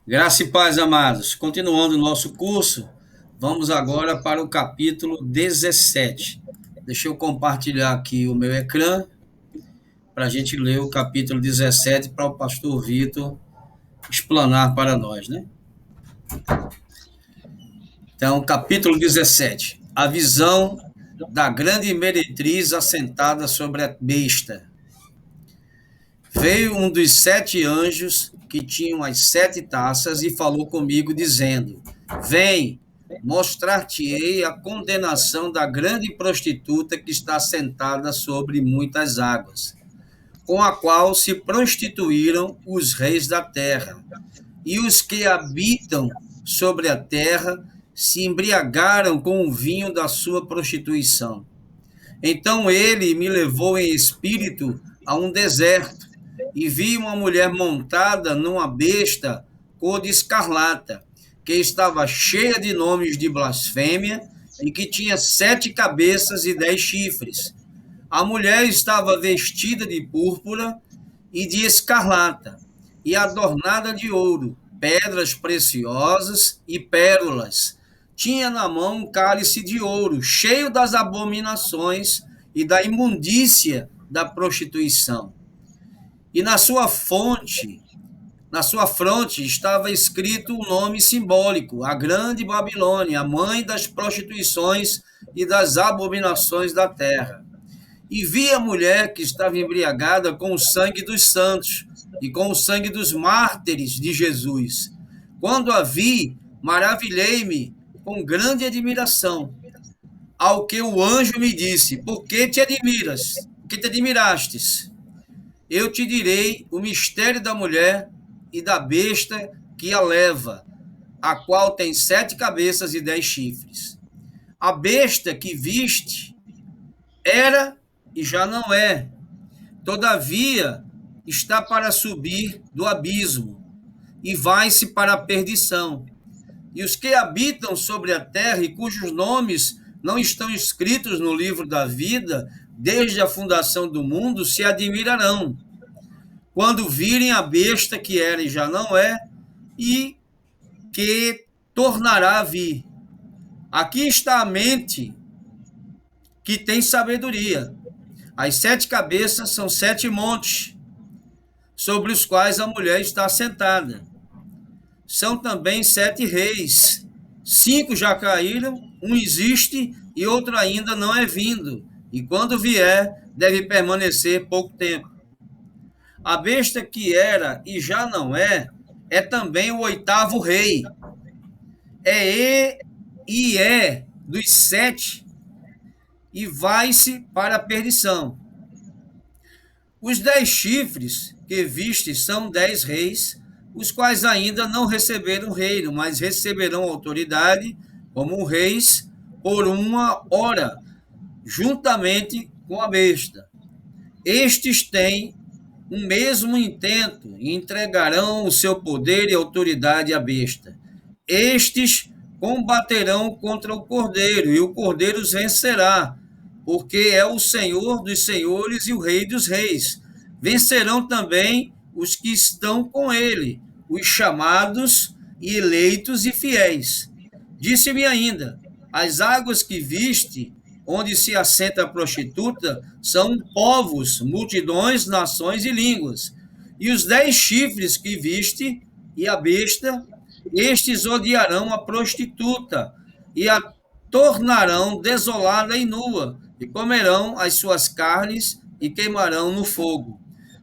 Graça e paz, amados. Continuando o nosso curso, vamos agora para o capítulo 17. Deixa eu compartilhar aqui o meu ecrã para a gente ler o capítulo 17 para o pastor Vitor explanar para nós, né? Então, capítulo 17. A visão da grande meretriz assentada sobre a besta. Veio um dos 7 anjos que tinham as 7 taças e falou comigo, dizendo: Vem, mostrar-te-ei a condenação da grande prostituta que está sentada sobre muitas águas, com a qual se prostituíram os reis da terra. E os que habitam sobre a terra se embriagaram com o vinho da sua prostituição. Então ele me levou em espírito a um deserto e vi uma mulher montada numa besta cor de escarlata, que estava cheia de nomes de blasfêmia e que tinha 7 cabeças e 10 chifres. A mulher estava vestida de púrpura e de escarlata e adornada de ouro, pedras preciosas e pérolas. Tinha na mão um cálice de ouro, cheio das abominações e da imundícia da prostituição. E na sua fronte estava escrito o nome simbólico, a Grande Babilônia, a mãe das prostituições e das abominações da terra. E vi a mulher que estava embriagada com o sangue dos santos e com o sangue dos mártires de Jesus. Quando a vi, maravilhei-me com grande admiração. Ao que o anjo me disse: Por que te admiras? Por que te admirastes? Eu te direi o mistério da mulher e da besta que a leva, a qual tem 7 cabeças e 10 chifres. A besta que viste era e já não é. Todavia, está para subir do abismo e vai-se para a perdição. E os que habitam sobre a terra e cujos nomes não estão escritos no livro da vida, desde a fundação do mundo, se admirarão, quando virem a besta que era e já não é, e que tornará a vir. Aqui está a mente que tem sabedoria. As 7 cabeças são 7 montes, sobre os quais a mulher está sentada. São também 7 reis. 5 já caíram, um existe e outro ainda não é vindo. E quando vier, deve permanecer pouco tempo. A besta que era e já não é também o 8º rei. É dos 7 e vai-se para a perdição. Os 10 chifres que viste são 10 reis, os quais ainda não receberam reino, mas receberão autoridade como reis por uma hora, juntamente com a besta. Estes têm o mesmo intento e entregarão o seu poder e autoridade à besta. Estes combaterão contra o cordeiro, e o cordeiro os vencerá, porque é o Senhor dos senhores e o Rei dos reis. Vencerão também os que estão com ele, os chamados e eleitos e fiéis. Disse-me ainda: as águas que viste, onde se assenta a prostituta, são povos, multidões, nações e línguas. E os 10 chifres que viste, e a besta, estes odiarão a prostituta, e a tornarão desolada e nua, e comerão as suas carnes, e queimarão no fogo.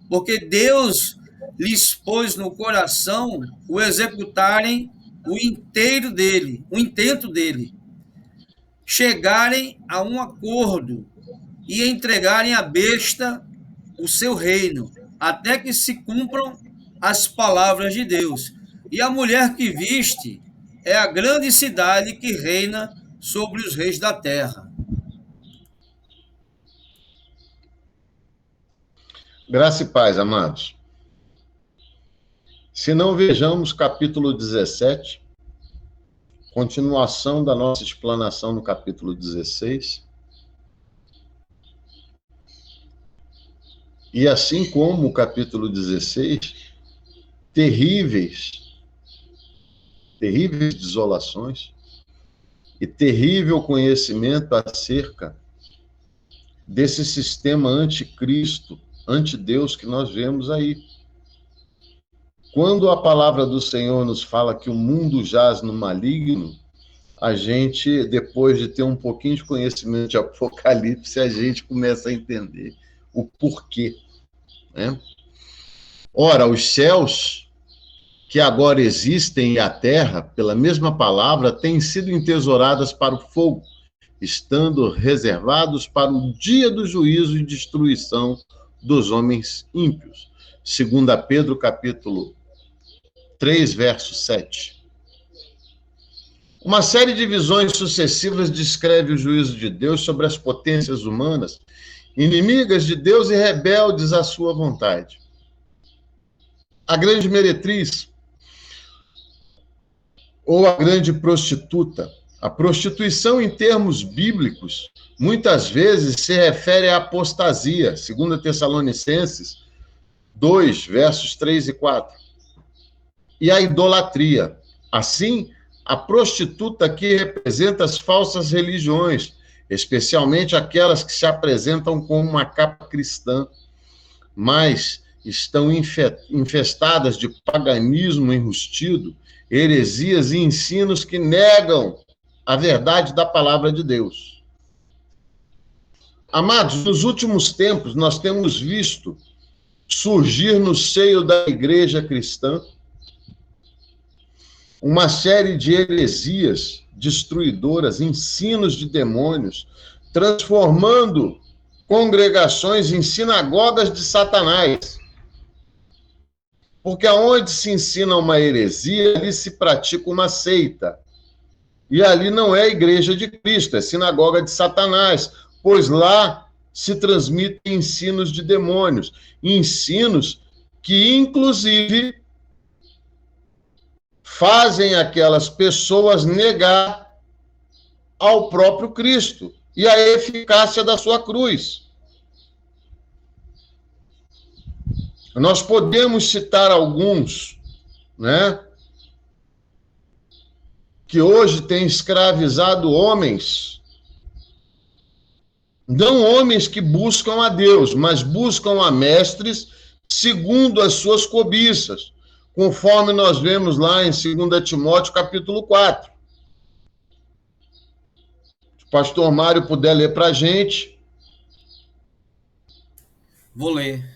Porque Deus lhes pôs no coração o executarem o intento dele, chegarem a um acordo e entregarem à besta o seu reino, até que se cumpram as palavras de Deus. E a mulher que viste é a grande cidade que reina sobre os reis da terra. Graça e paz, amados. Se não vejamos capítulo 17, continuação da nossa explanação no capítulo 16. E assim como o capítulo 16, terríveis terríveis desolações e terrível conhecimento acerca desse sistema anticristo, antideus que nós vemos aí. Quando a palavra do Senhor nos fala que o mundo jaz no maligno, a gente, depois de ter um pouquinho de conhecimento de Apocalipse, a gente começa a entender o porquê, né? Ora, os céus que agora existem e a terra, pela mesma palavra, têm sido entesouradas para o fogo, estando reservados para o dia do juízo e destruição dos homens ímpios. 2 Pedro, capítulo 3, verso 7. Uma série de visões sucessivas descreve o juízo de Deus sobre as potências humanas, inimigas de Deus e rebeldes à sua vontade. A grande meretriz, ou a grande prostituta. A prostituição, em termos bíblicos, muitas vezes se refere à apostasia, 2 Tessalonicenses 2, versos 3 e 4. E à idolatria. Assim, a prostituta aqui representa as falsas religiões, especialmente aquelas que se apresentam como uma capa cristã, mas estão infestadas de paganismo enrustido, heresias e ensinos que negam a verdade da palavra de Deus. Amados, nos últimos tempos nós temos visto surgir no seio da igreja cristã uma série de heresias destruidoras, ensinos de demônios, transformando congregações em sinagogas de Satanás. Porque aonde se ensina uma heresia, ali se pratica uma seita. E ali não é a igreja de Cristo, é sinagoga de Satanás, pois lá se transmitem ensinos de demônios, ensinos que, inclusive, fazem aquelas pessoas negar ao próprio Cristo e a eficácia da sua cruz. Nós podemos citar alguns, né, que hoje têm escravizado homens, não homens que buscam a Deus, mas buscam a mestres segundo as suas cobiças, conforme nós vemos lá em 2 Timóteo, capítulo 4. Se o pastor Mário puder ler para a gente. Vou ler.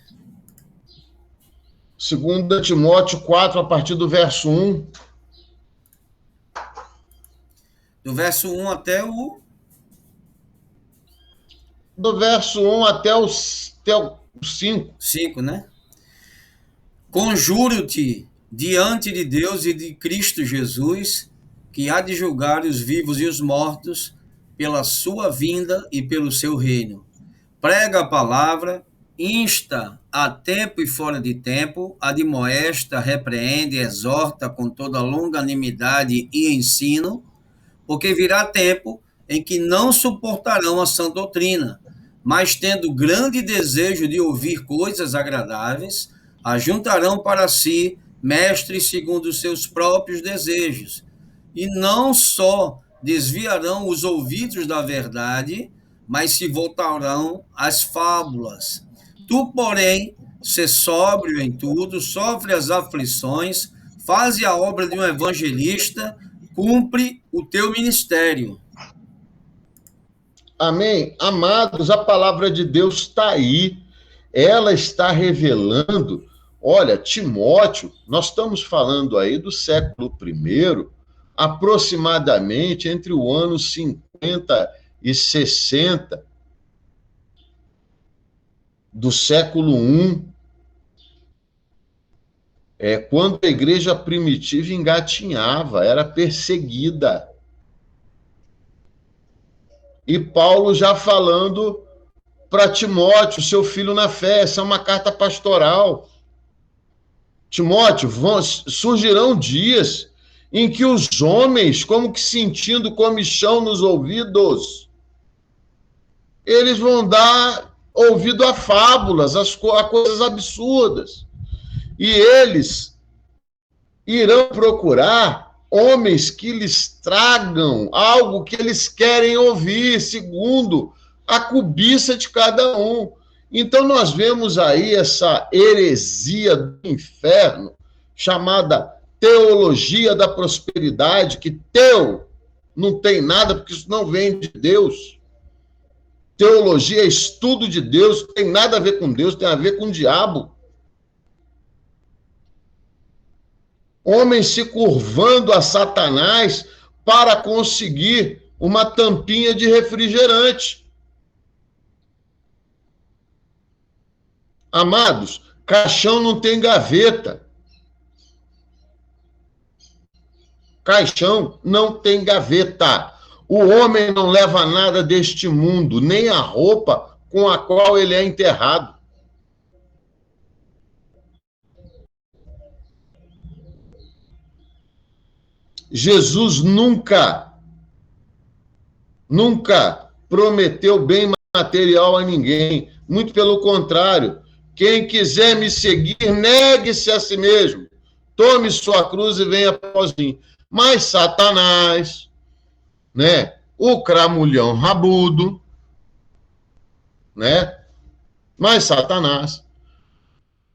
2 Timóteo 4, a partir do verso 1. Do verso 1 até o... Do verso 1 até o 5. 5, né? Conjuro-te diante de Deus e de Cristo Jesus, que há de julgar os vivos e os mortos pela sua vinda e pelo seu reino. Prega a palavra, insta a tempo e fora de tempo, admoesta, repreende, exorta com toda longanimidade e ensino, porque virá tempo em que não suportarão a sã doutrina, mas tendo grande desejo de ouvir coisas agradáveis, ajuntarão para si mestres segundo os seus próprios desejos, e não só desviarão os ouvidos da verdade, mas se voltarão às fábulas. Tu, porém, sê sóbrio em tudo, sofre as aflições, faze a obra de um evangelista, cumpre o teu ministério. Amém? Amados, a palavra de Deus está aí. Ela está revelando. Olha, Timóteo, nós estamos falando aí do século I, aproximadamente entre o ano 50 e 60 do século I. Quando a igreja primitiva engatinhava, era perseguida. E Paulo já falando para Timóteo, seu filho na fé, essa é uma carta pastoral. Timóteo, surgirão dias em que os homens, como que sentindo comichão nos ouvidos, eles vão dar ouvido a fábulas, a coisas absurdas. E eles irão procurar homens que lhes tragam algo que eles querem ouvir, segundo a cobiça de cada um. Então, nós vemos aí essa heresia do inferno, chamada teologia da prosperidade, que teu não tem nada, porque isso não vem de Deus. Teologia é estudo de Deus, não tem nada a ver com Deus, tem a ver com o diabo. Homens se curvando a Satanás para conseguir uma tampinha de refrigerante. Amados, caixão não tem gaveta. Caixão não tem gaveta. O homem não leva nada deste mundo, nem a roupa com a qual ele é enterrado. Jesus nunca prometeu bem material a ninguém. Muito pelo contrário. Quem quiser me seguir, negue-se a si mesmo. Tome sua cruz e venha após mim. Mas Satanás, né? O cramulhão rabudo, né? Mas Satanás,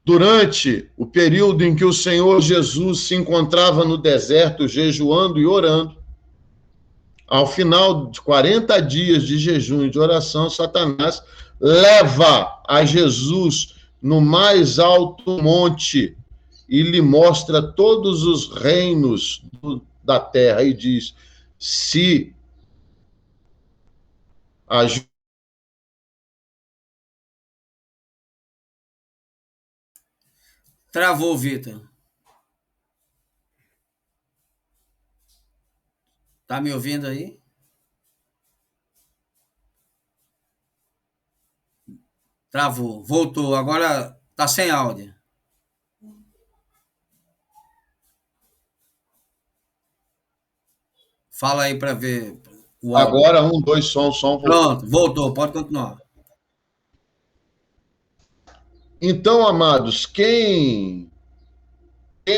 durante o período em que o Senhor Jesus se encontrava no deserto, jejuando e orando, ao final de 40 dias de jejum e de oração, Satanás leva a Jesus no mais alto monte e lhe mostra todos os reinos da terra e diz: se a Travou, Vitor. Tá me ouvindo aí? Travou. Voltou. Agora tá sem áudio. Fala aí para ver o áudio. Agora, 1, 2, som. Pronto, voltou. Pode continuar. Então, amados, quem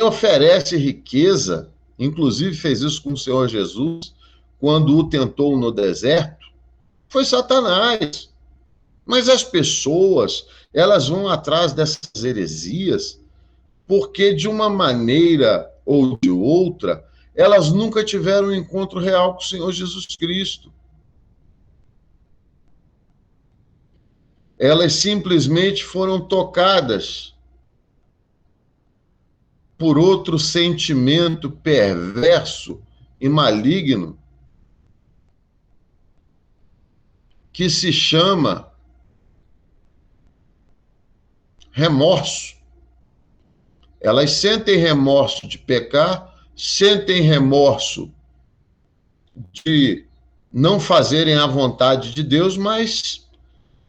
oferece riqueza, inclusive fez isso com o Senhor Jesus, quando o tentou no deserto, foi Satanás. Mas as pessoas, elas vão atrás dessas heresias porque, de uma maneira ou de outra, elas nunca tiveram um encontro real com o Senhor Jesus Cristo. Elas simplesmente foram tocadas por outro sentimento perverso e maligno que se chama remorso. Elas sentem remorso de pecar, sentem remorso de não fazerem a vontade de Deus, mas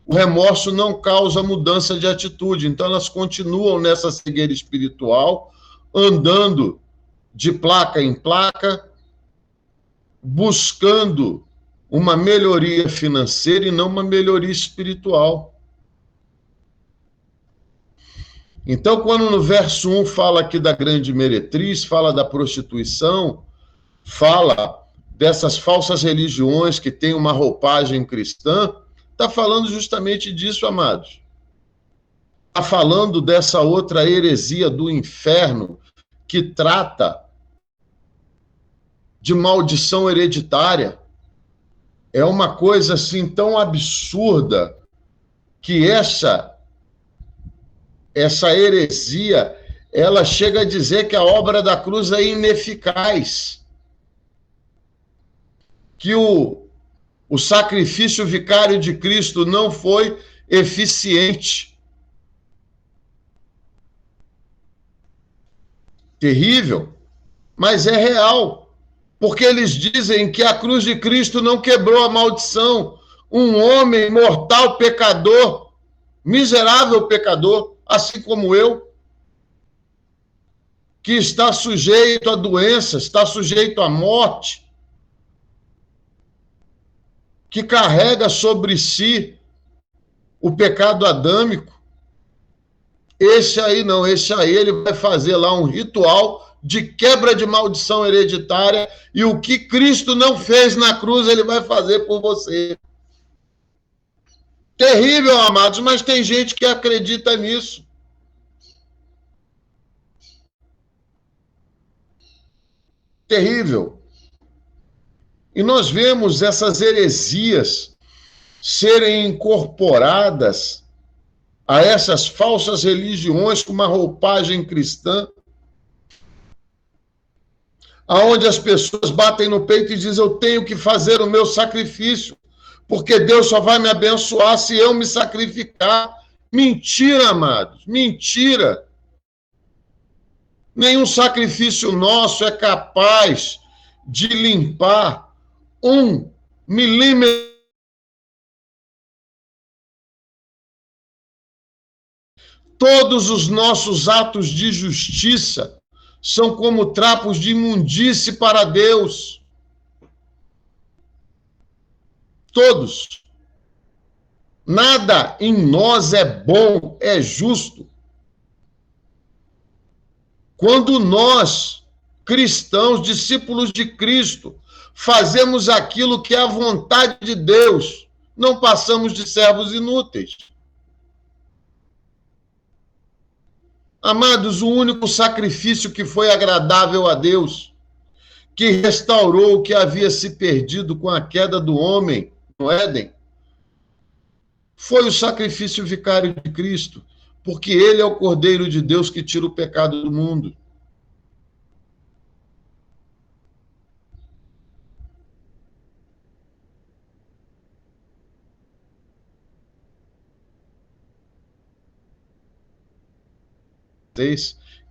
o remorso não causa mudança de atitude. Então, elas continuam nessa cegueira espiritual, andando de placa em placa, buscando uma melhoria financeira e não uma melhoria espiritual. Então, quando no verso 1 fala aqui da grande meretriz, fala da prostituição, fala dessas falsas religiões que têm uma roupagem cristã, está falando justamente disso, amados. Está falando dessa outra heresia do inferno que trata de maldição hereditária. É uma coisa assim tão absurda que essa heresia, ela chega a dizer que a obra da cruz é ineficaz, que o sacrifício vicário de Cristo não foi eficiente. Terrível, mas é real, porque eles dizem que a cruz de Cristo não quebrou a maldição. Um homem mortal, pecador, miserável pecador, assim como eu, que está sujeito a doenças, está sujeito à morte, que carrega sobre si o pecado adâmico. Esse aí não, esse aí ele vai fazer lá um ritual de quebra de maldição hereditária, e o que Cristo não fez na cruz, ele vai fazer por você. Terrível, amados, mas tem gente que acredita nisso. Terrível. E nós vemos essas heresias serem incorporadas a essas falsas religiões com uma roupagem cristã, aonde as pessoas batem no peito e dizem: eu tenho que fazer o meu sacrifício, porque Deus só vai me abençoar se eu me sacrificar. Mentira, amados, mentira. Nenhum sacrifício nosso é capaz de limpar 1 milímetro. Todos os nossos atos de justiça são como trapos de imundície para Deus. Todos. Nada em nós é bom, é justo. Quando nós, cristãos, discípulos de Cristo, fazemos aquilo que é a vontade de Deus, não passamos de servos inúteis. Amados, o único sacrifício que foi agradável a Deus, que restaurou o que havia se perdido com a queda do homem no Éden, foi o sacrifício vicário de Cristo, porque ele é o Cordeiro de Deus que tira o pecado do mundo.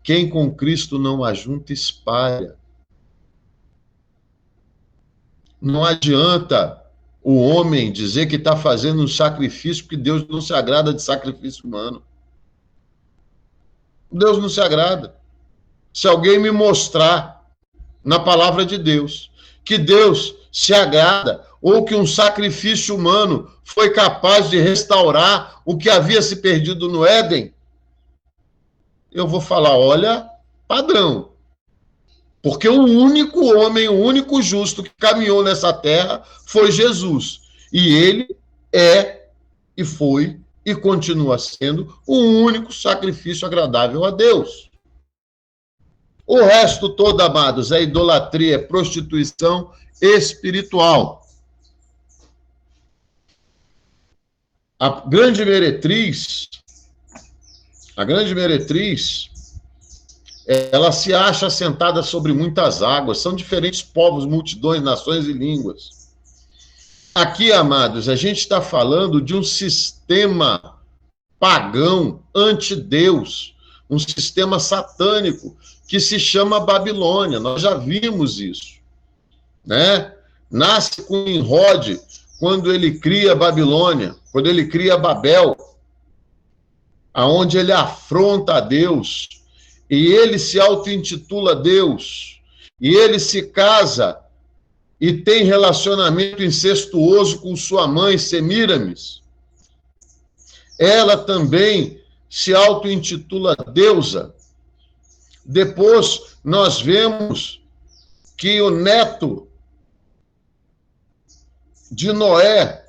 Quem com Cristo não ajunta, espalha. Não adianta o homem dizer que está fazendo um sacrifício, porque Deus não se agrada de sacrifício humano. Deus não se agrada. Se alguém me mostrar na palavra de Deus que Deus se agrada, ou que um sacrifício humano foi capaz de restaurar o que havia se perdido no Éden, eu vou falar: olha, padrão. Porque o único homem, o único justo que caminhou nessa terra foi Jesus. E ele é, e foi, e continua sendo o único sacrifício agradável a Deus. O resto todo, amados, é idolatria, é prostituição espiritual. A grande meretriz, ela se acha assentada sobre muitas águas. São diferentes povos, multidões, nações e línguas. Aqui, amados, a gente está falando de um sistema pagão, anti-Deus, um sistema satânico que se chama Babilônia. Nós já vimos isso, né? Nasce com Nimrod, quando ele cria Babilônia, quando ele cria Babel, aonde ele afronta a Deus, e ele se auto-intitula Deus, e ele se casa e tem relacionamento incestuoso com sua mãe, Semíramis. Ela também se auto-intitula deusa. Depois nós vemos que o neto de Noé,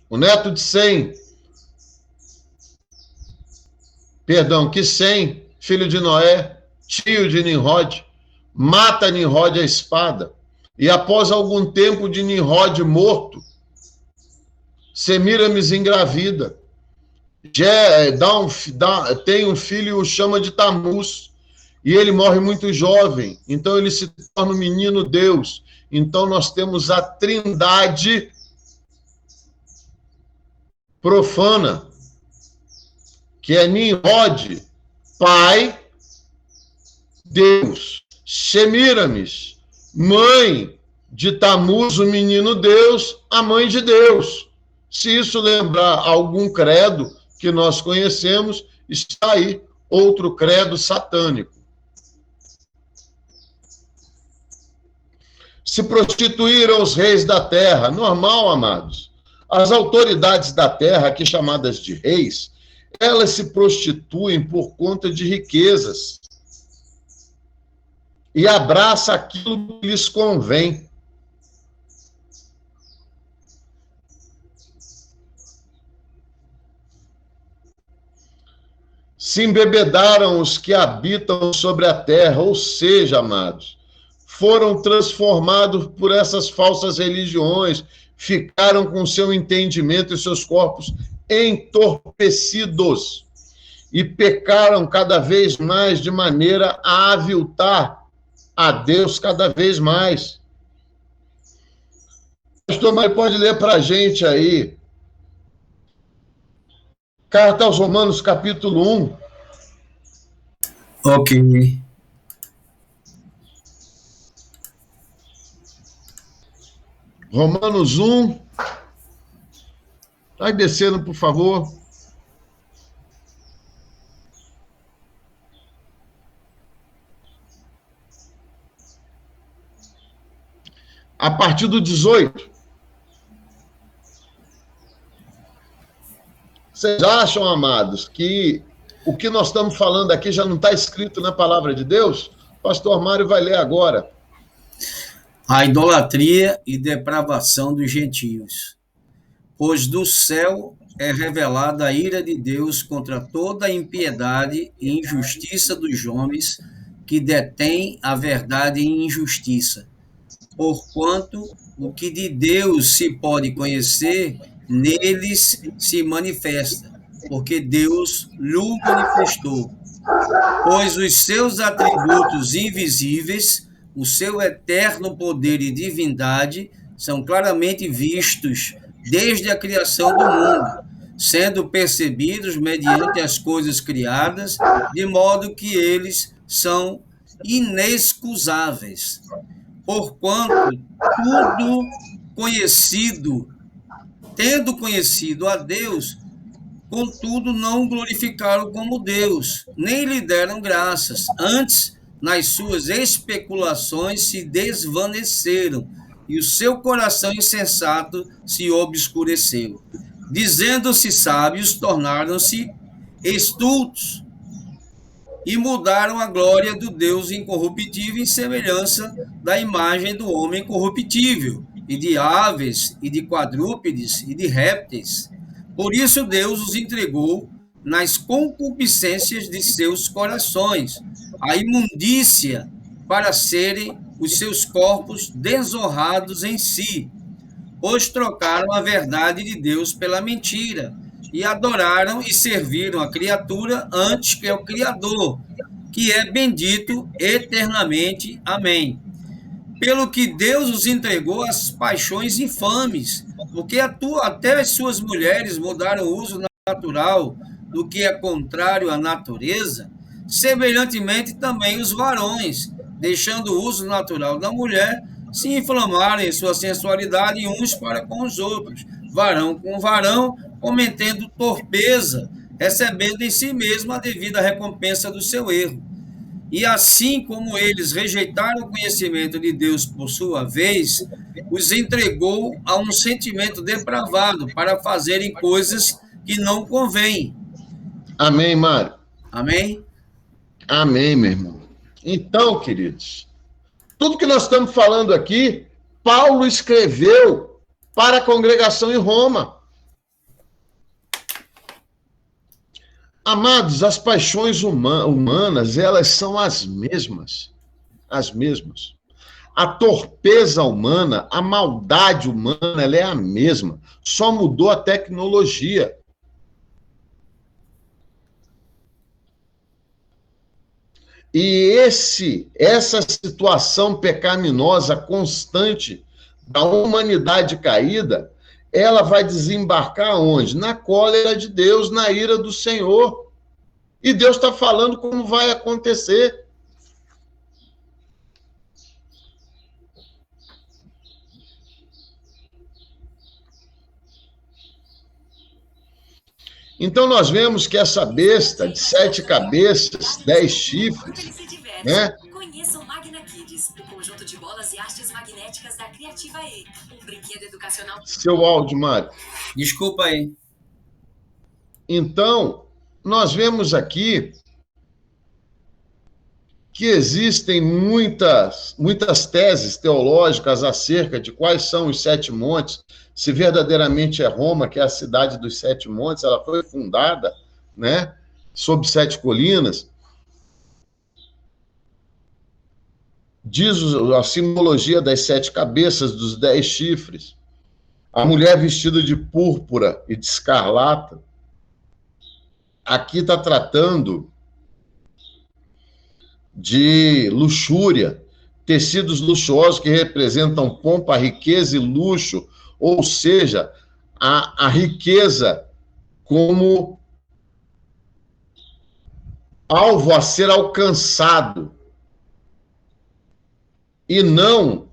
o neto de Sem, que Sem, filho de Noé, tio de Nimrod, mata Nimrod à espada. E após algum tempo de Nimrod morto, Semíramis engravida. Tem um filho e o chama de Tamuz. E ele morre muito jovem. Então ele se torna um menino Deus. Então nós temos a trindade profana, que é Nimrod, pai, Deus. Semíramis, mãe de Tamuz, o menino Deus, a mãe de Deus. Se isso lembrar algum credo que nós conhecemos, está aí outro credo satânico. Se prostituíram os reis da terra. Normal, amados. As autoridades da terra, aqui chamadas de reis, elas se prostituem por conta de riquezas. e abraça aquilo que lhes convém. Se embebedaram os que habitam sobre a terra, ou seja, amados, foram transformados por essas falsas religiões, ficaram com seu entendimento e seus corpos entorpecidos e pecaram cada vez mais de maneira a aviltar a Deus cada vez mais. Pastor Mário, pode ler para a gente aí. Carta aos Romanos, capítulo 1. Ok. Romanos 1. Vai descendo, por favor. A partir do 18. Vocês acham, amados, que o que nós estamos falando aqui já não está escrito na palavra de Deus? O pastor Mário vai ler agora. A idolatria e depravação dos gentios. Pois do céu é revelada a ira de Deus contra toda a impiedade e injustiça dos homens que detêm a verdade em injustiça. Porquanto o que de Deus se pode conhecer, neles se manifesta, porque Deus lhe manifestou. Pois os seus atributos invisíveis, o seu eterno poder e divindade, são claramente vistos desde a criação do mundo, sendo percebidos mediante as coisas criadas, de modo que eles são inexcusáveis. Porquanto tudo conhecido, tendo conhecido a Deus, contudo não o glorificaram como Deus, nem lhe deram graças. Antes, nas suas especulações se desvaneceram, e o seu coração insensato se obscureceu. Dizendo-se sábios, tornaram-se estultos, e mudaram a glória do Deus incorruptível em semelhança da imagem do homem corruptível, e de aves, e de quadrúpedes, e de répteis. Por isso Deus os entregou nas concupiscências de seus corações, a imundícia, para serem os seus corpos desonrados em si, pois trocaram a verdade de Deus pela mentira, e adoraram e serviram a criatura antes que ao Criador, que é bendito eternamente. Amém. Pelo que Deus os entregou às paixões infames, porque até as suas mulheres mudaram o uso natural do que é contrário à natureza, semelhantemente também os varões, deixando o uso natural da mulher, se inflamaram em sua sensualidade uns para com os outros, varão com varão, cometendo torpeza, recebendo em si mesmo a devida recompensa do seu erro. E assim como eles rejeitaram o conhecimento de Deus por sua vez, os entregou a um sentimento depravado para fazerem coisas que não convêm. Amém, Mário? Amém? Amém, meu irmão. Então, queridos, tudo que nós estamos falando aqui, Paulo escreveu para a congregação em Roma. Amados, as paixões humanas, elas são as mesmas. As mesmas. A torpeza humana, a maldade humana, ela é a mesma. Só mudou a tecnologia. E essa situação pecaminosa constante da humanidade caída, ela vai desembarcar onde? Na cólera de Deus, na ira do Senhor. E Deus está falando como vai acontecer. Então nós vemos que essa besta de 7 cabeças, 10 chifres, né? Conheça o Magna Kids, o conjunto de bolas e hastes magnéticas da Criativa E, um brinquedo educacional. Seu áudio, Mário. Desculpa aí. Então, nós vemos aqui que existem muitas teses teológicas acerca de quais são os 7 montes, se verdadeiramente é Roma, que é a cidade dos 7 montes, ela foi fundada, né, sob 7 colinas. Diz a simbologia das 7 cabeças, dos 10 chifres. A mulher vestida de púrpura e de escarlata. Aqui está tratando de luxúria, tecidos luxuosos que representam pompa, riqueza e luxo, ou seja, a riqueza como alvo a ser alcançado e não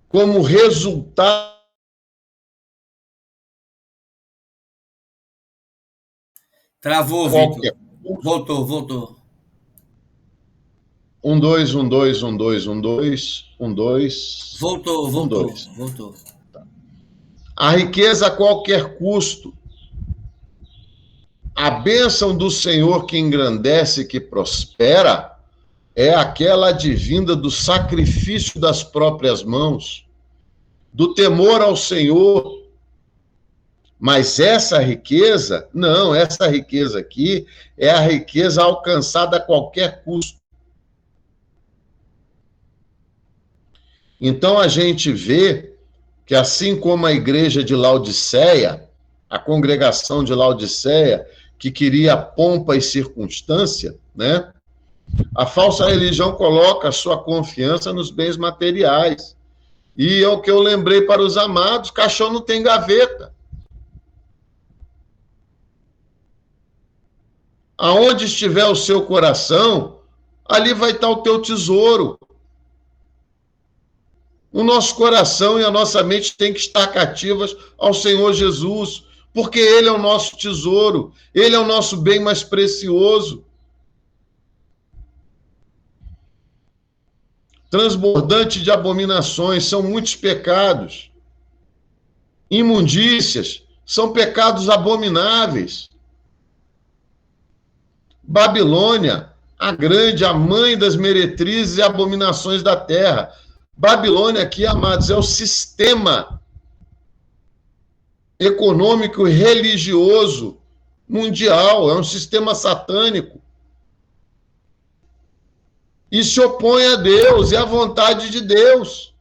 como resultado. Travou, Vitor. Voltou. 1, 2, 1, 2, 1, 2, 1, 2, 1, 2. Voltou. A riqueza a qualquer custo. A bênção do Senhor que engrandece e que prospera é aquela advinda do sacrifício das próprias mãos, do temor ao Senhor. Mas essa riqueza, não, essa riqueza aqui é a riqueza alcançada a qualquer custo. Então a gente vê que assim como a igreja de Laodiceia, a congregação de Laodiceia, que queria pompa e circunstância, né? A falsa religião coloca a sua confiança nos bens materiais. E é o que eu lembrei para os amados, caixão não tem gaveta. Aonde estiver o seu coração, ali vai estar o teu tesouro. O nosso coração e a nossa mente têm que estar cativas ao Senhor Jesus, porque Ele é o nosso tesouro, Ele é o nosso bem mais precioso. Transbordante de abominações, são muitos pecados. Imundícias, são pecados abomináveis. Babilônia, a grande, a mãe das meretrizes e abominações da terra. Babilônia aqui, amados, é o sistema econômico e religioso mundial, é um sistema satânico. E se opõe a Deus e à vontade de Deus.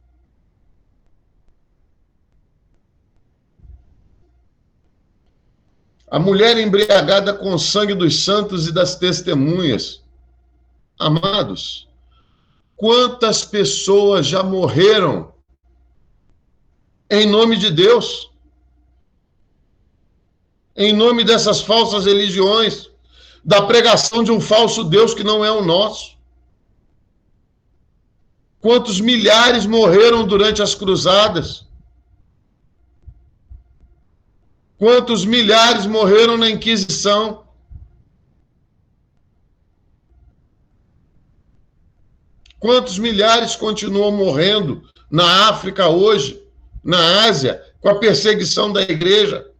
A mulher embriagada com o sangue dos santos e das testemunhas. Amados, quantas pessoas já morreram em nome de Deus? Em nome dessas falsas religiões, da pregação de um falso Deus que não é o nosso. Quantos milhares morreram durante as cruzadas? Quantos milhares morreram na Inquisição? Quantos milhares continuam morrendo na África hoje, na Ásia, com a perseguição da igreja?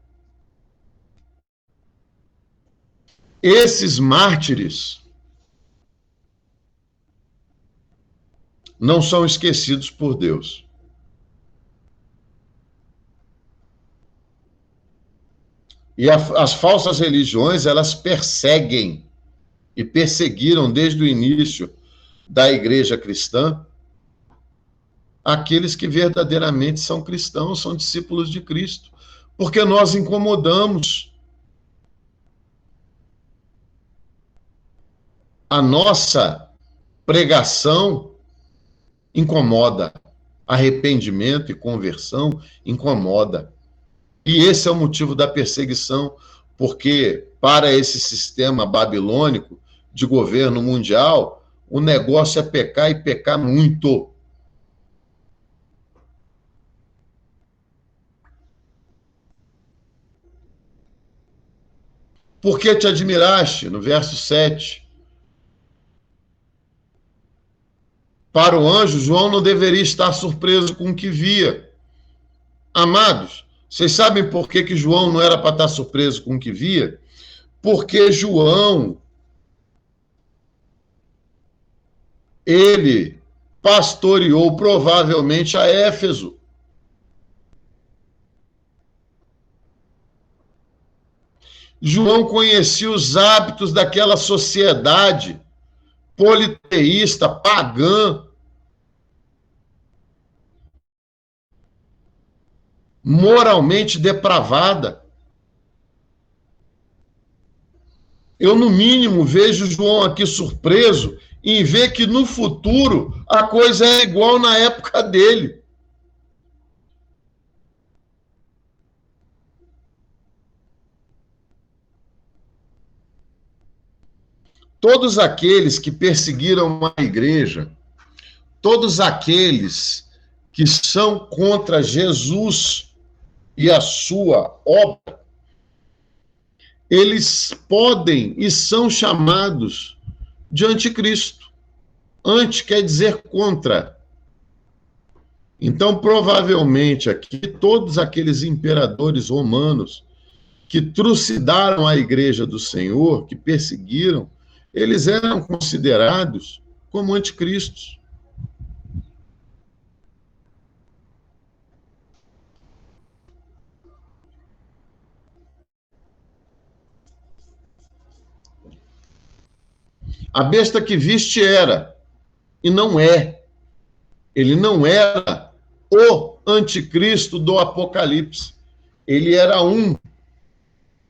Esses mártires não são esquecidos por Deus. E as falsas religiões, elas perseguem e perseguiram desde o início da igreja cristã aqueles que verdadeiramente são cristãos, são discípulos de Cristo, porque nós incomodamos. A nossa pregação incomoda, arrependimento e conversão incomoda. E esse é o motivo da perseguição, porque para esse sistema babilônico de governo mundial, o negócio é pecar e pecar muito. Por que te admiraste? No verso 7. Para o anjo, João não deveria estar surpreso com o que via. Amados, vocês sabem por que João não era para estar surpreso com o que via? Porque João ele pastoreou provavelmente a Éfeso. João conhecia os hábitos daquela sociedade politeísta, pagã, moralmente depravada. Eu, no mínimo, vejo João aqui surpreso em ver que no futuro a coisa é igual na época dele. Todos aqueles que perseguiram a igreja, todos aqueles que são contra Jesus e a sua obra, eles podem e são chamados de anticristo. Anti quer dizer contra. Então, provavelmente aqui, todos aqueles imperadores romanos que trucidaram a igreja do Senhor, que perseguiram, eles eram considerados como anticristos. A besta que viste era, e não é. Ele não era o anticristo do Apocalipse. Ele era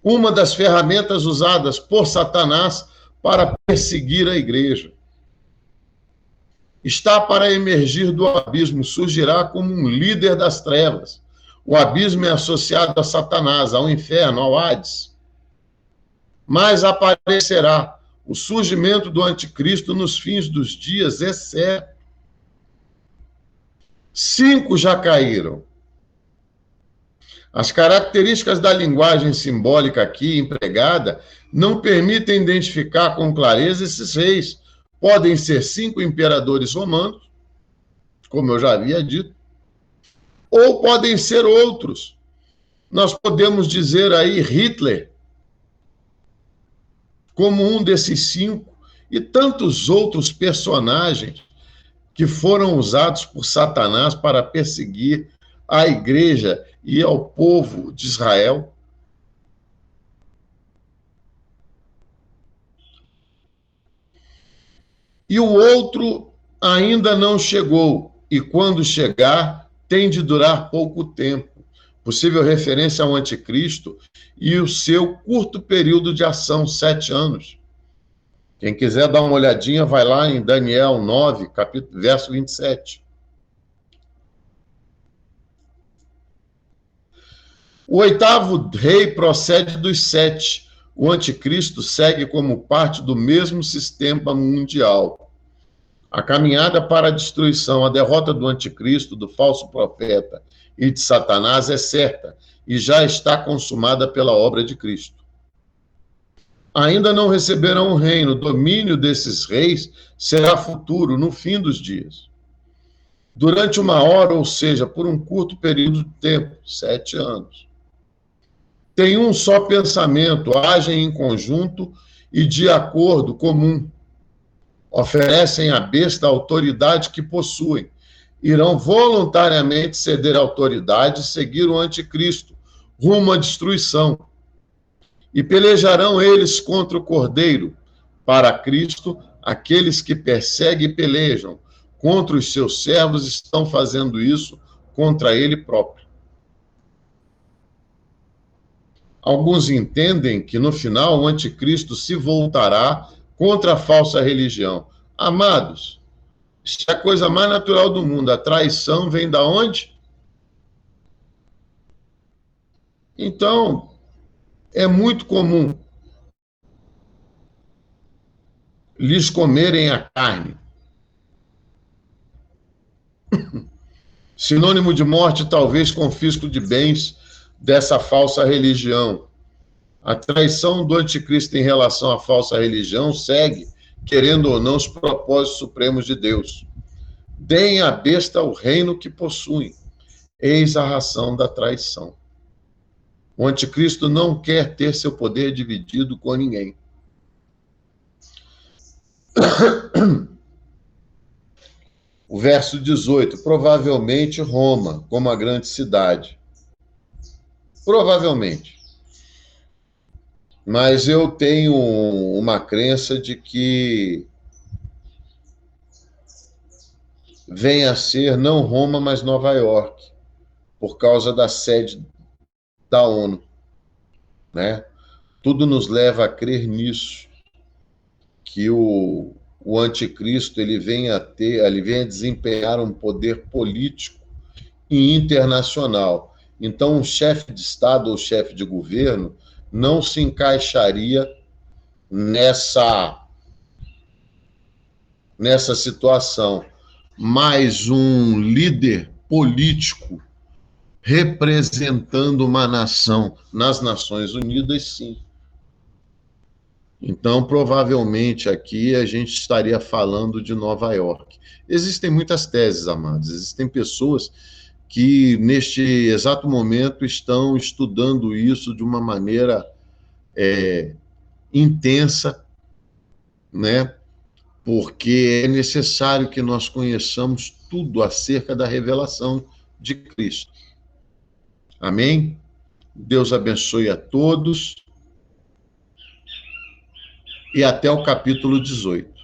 uma das ferramentas usadas por Satanás para perseguir a igreja. Está para emergir do abismo, surgirá como um líder das trevas. O abismo é associado a Satanás, ao inferno, ao Hades. Mas aparecerá o surgimento do anticristo nos fins dos dias, é certo. 5 já caíram. As características da linguagem simbólica aqui empregada não permitem identificar com clareza esses reis. Podem ser 5 imperadores romanos, como eu já havia dito, ou podem ser outros. Nós podemos dizer aí Hitler como um desses 5 e tantos outros personagens que foram usados por Satanás para perseguir a igreja e ao povo de Israel. E o outro ainda não chegou, e quando chegar, tem de durar pouco tempo. Possível referência ao anticristo e o seu curto período de ação, 7 anos. Quem quiser dar uma olhadinha, vai lá em Daniel 9, verso 27. O 8º rei procede dos 7. O anticristo segue como parte do mesmo sistema mundial. A caminhada para a destruição, a derrota do anticristo, do falso profeta e de Satanás é certa e já está consumada pela obra de Cristo. Ainda não receberão o reino, o domínio desses reis será futuro, no fim dos dias. Durante 1 hora, ou seja, por um curto período de tempo, 7 anos. Tem um só pensamento, agem em conjunto e de acordo comum. Oferecem à besta a autoridade que possuem. Irão voluntariamente ceder a autoridade e seguir o anticristo, rumo à destruição. E pelejarão eles contra o Cordeiro. Para Cristo, aqueles que perseguem e pelejam contra os seus servos estão fazendo isso contra ele próprio. Alguns entendem que no final o anticristo se voltará contra a falsa religião. Amados, isso é a coisa mais natural do mundo. A traição vem da onde? Então, é muito comum lhes comerem a carne. Sinônimo de morte, talvez confisco de bens dessa falsa religião. A traição do anticristo em relação à falsa religião segue, querendo ou não, os propósitos supremos de Deus. Deem à besta o reino que possuem. Eis a razão da traição. O anticristo não quer ter seu poder dividido com ninguém. O verso 18, provavelmente Roma, como a grande cidade. Provavelmente. Mas eu tenho uma crença de que venha a ser não Roma, mas Nova York, por causa da sede da ONU, né? Tudo nos leva a crer nisso, que o anticristo ele venha a desempenhar um poder político e internacional. Então, um chefe de Estado ou chefe de governo não se encaixaria nessa situação. Mas um líder político representando uma nação nas Nações Unidas, sim. Então, provavelmente aqui a gente estaria falando de Nova York. Existem muitas teses, amados. Existem pessoas que, neste exato momento, estão estudando isso de uma maneira intensa, né? Porque é necessário que nós conheçamos tudo acerca da revelação de Cristo. Amém? Deus abençoe a todos. E até o capítulo 18.